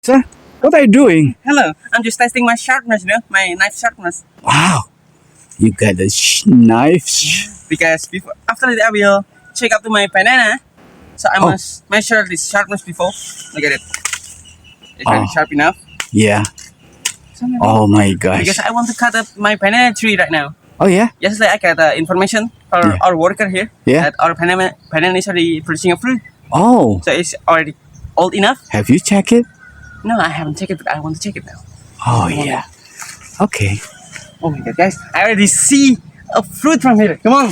sir. What are you doing? Hello, I'm just testing my sharpness, my knife sharpness. Wow, you got a knife. Because before, after that, I will check up to my banana. So I must measure this sharpness before. Look at it. It's very sharp enough. Yeah. So maybe, Oh my gosh. because I want to cut up my banana tree right now. Oh yeah. Yesterday, I got information for our worker here that our banana is already producing a fruit. Oh. So it's already old enough. Have you checked it? No, I haven't checked it, but I want to check it now. Oh yeah. Okay. Oh my god, guys, I already see a fruit from here. Come on.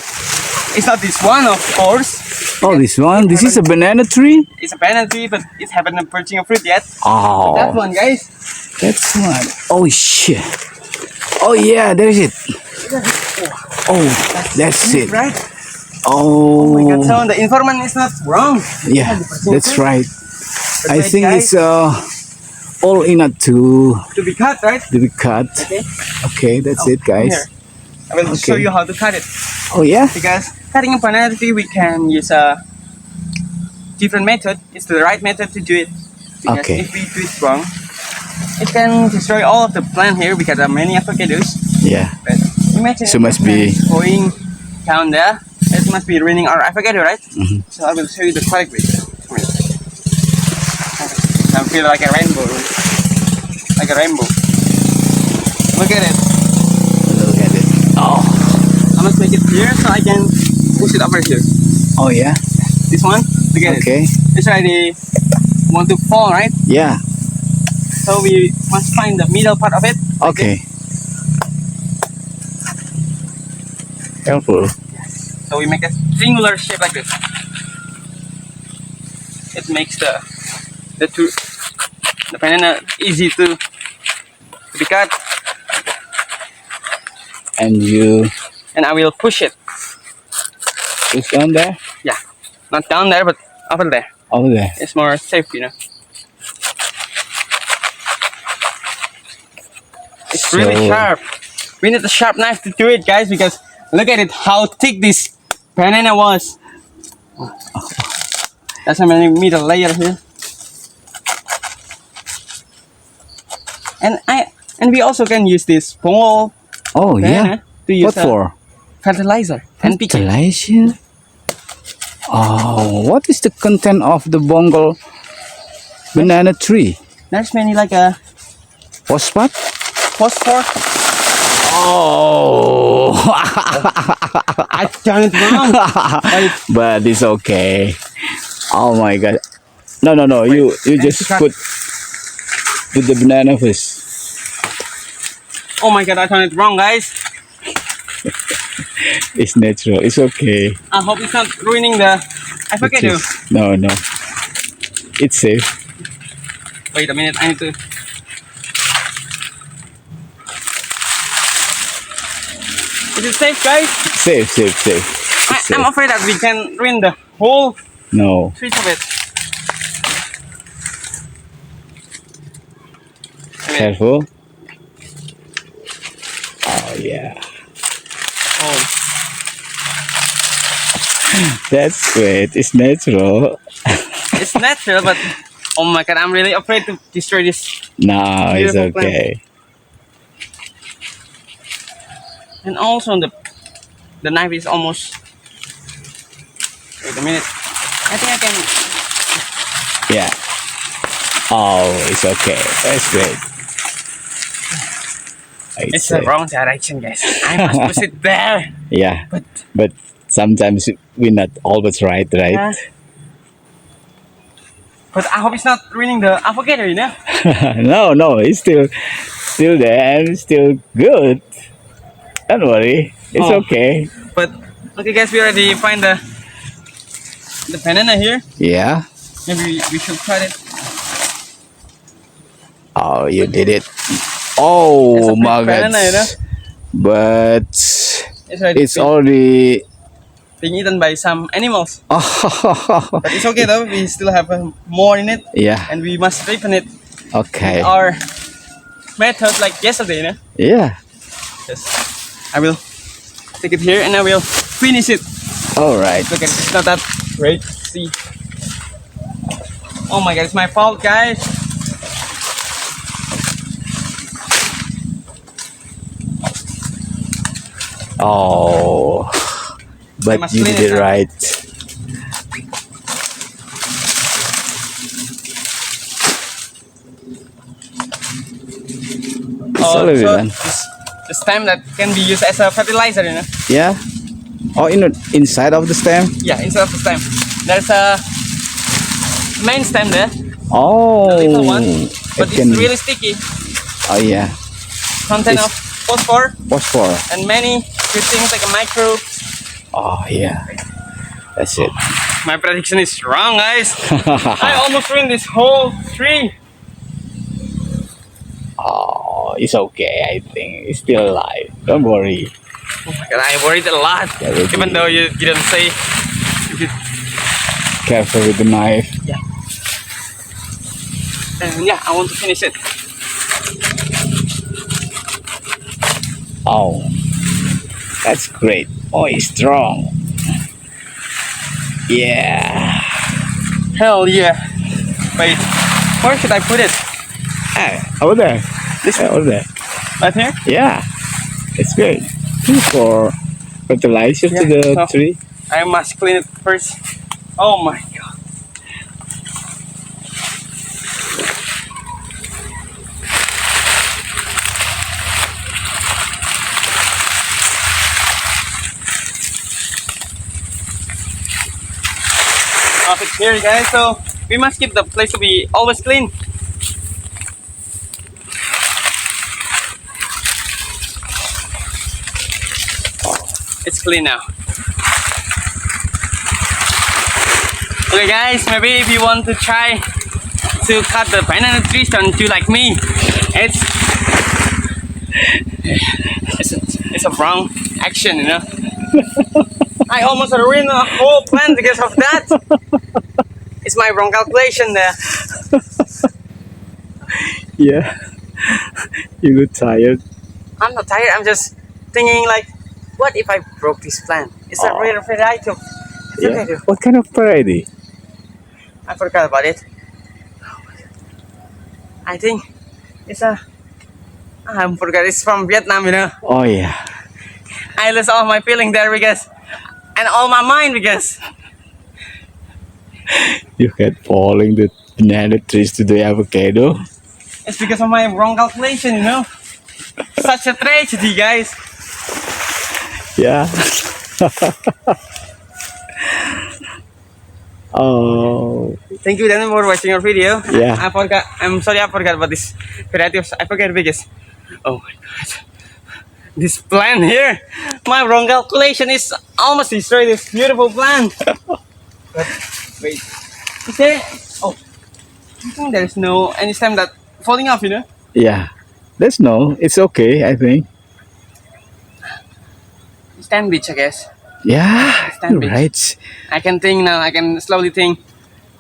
It's not this one, of course. Oh, this one. This is a banana tree. It's a banana tree, but it haven't producing a fruit yet. Oh. That one, guys. That's one. Oh shit. Oh yeah, there's it. Oh, that's it. Right? Oh. Oh my god, so the informant is not wrong. Yeah, that's right. I right, think guys. it's all enough to To be cut, right? be cut. Okay. Okay, that's it, guys. Here. I will show you how to cut it. Oh yeah. Because cutting a banana tree, we can use a different method. It's the right method to do it. Because Okay. if we do it wrong, it can destroy all of the plant here because there are many avocados. Yeah. But imagine So if must the plant be- is going down there. It must be ruining our avocado, right? Mhm. So I will show you the correct way. I feel like a rainbow. Like a rainbow. Look at it. Look at it. Oh. I must make it here so I can push it over here. Oh yeah. This one, look at it. Okay. It's already want to fall, right? Yeah. So we must find the middle part of it. Okay. Helpful. So we make a triangular shape like this. It makes the banana easy to be cut. And you And I will push it. push down there. Yeah, not down there, but over there. Over there. It's more safe, It's really So- sharp. We need a sharp knife to do it, guys, because look at it, how thick this banana was. That's how many meter layer here. And we also can use this small Oh yeah. banana to use What for? fertilizer and pick it. Fertilizer. Oh, what is the content of the bongal banana tree? There's many like a Phosphate? phosphor. Oh. I done it wrong. But it's okay. Oh my god. No. You just cut. put the banana first. Oh my god, I done it wrong, guys. It's natural. It's okay. I hope it's not ruining the avocado. No. It's safe. Wait a minute, I need to. Is it safe, guys? Safe. It's safe. I'm afraid that we can ruin the whole No. piece of it. Careful. Oh yeah. Oh, That's great. It's natural. it's natural, but oh my god, I'm really afraid to destroy this. No, it's Beautiful plant. okay. And also the knife is almost. Wait a minute. I think I can. Yeah. Oh, it's okay. That's great. It's the wrong direction, guys. I must push it there. Yeah, But but sometimes we're not always right? yeah. But I hope it's not ruining the avocado, No, it's still there and it's still good. Don't worry, it's Oh. okay. But okay, guys, we already find the banana here. Yeah. Maybe we should cut it. Oh, you did it. Oh It's a big my god. banana, But It's already it's already. being eaten by some animals. Oh, But it's okay though. We still have more in it, yeah. and we must ripen it Okay. our method like yesterday, Yeah. Yes. I will take it here and I will finish it. All right. Look at it. It's not that great. See. Oh my god, it's my fault, guys. Oh, but must you clean did it it now. right. Oh, Solid, so man. the stem that can be used as a fertilizer, you know? Yeah. Oh, inside of the stem. Yeah, instead of the stem. There's a main stem there, Oh, the little one, but it it's really sticky. Oh yeah, Content It's- of phosphor phosphor. and many good things like a microbe. Oh yeah, that's it. My prediction is wrong, guys. I almost ruined this whole tree. Oh, it's okay. I think it's still alive. Don't worry. Oh my god, I worried a lot. Yeah, really. Even though you didn't say. Careful with the knife. And yeah, I want to finish it. Oh, that's great. Oh, it's strong. Yeah. Hell yeah. Wait, where should I put it? Hey, over there. Over there. Right here? Yeah, it's great. For fertilizer to Yeah, the so- tree. I must clean it first. Oh my god. Off it's here, guys, so we must keep the place to be always clean. It's clean now. Okay guys, maybe if you want to try to cut the banana trees, don't do like me. It's a wrong action, you know. I almost ruined the whole plant because of that. It's my wrong calculation there. Yeah. You look tired. I'm not tired, I'm just thinking like, what if I broke this plant? It's a Oh. rare variety of Yeah. okay, What kind of variety? I forgot about it. I think it's a I forgot it's from Vietnam, you know. Oh yeah. I lost all my feeling there because and all my mind because You had falling the banana trees to the avocado. it's because of my wrong calculation, you know. Such a tragedy, guys. Yeah. Oh. Thank you, Daniel, for watching our video. Yeah. I forgot. I'm sorry, I forgot about this variety of. I forgot because. Oh my god. This plant here, my wrong calculation is almost destroyed this beautiful plant. But wait, is there? Oh, I think there's no any stem that falling off. You know. Yeah. There's no. It's okay. I think. Stem beach, I guess. Yeah. Stand You're beach. right. I can think now. I can slowly think.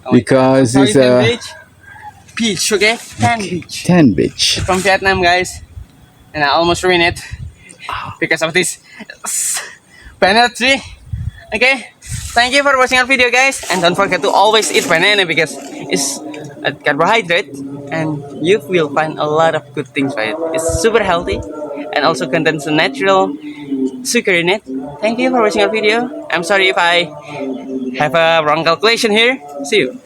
Oh, wait. Because Sorry, it's Tan a beach. Peach, okay? Tan beach. tan beach. From Vietnam, guys, and I almost ruined it because of this banana tree. Okay, thank you for watching our video, guys, and don't forget to always eat banana because it's a carbohydrate and you will find a lot of good things by it. It's super healthy and also contains a natural sugar in it. Thank you for watching our video. I'm sorry if I have a wrong calculation here. See you.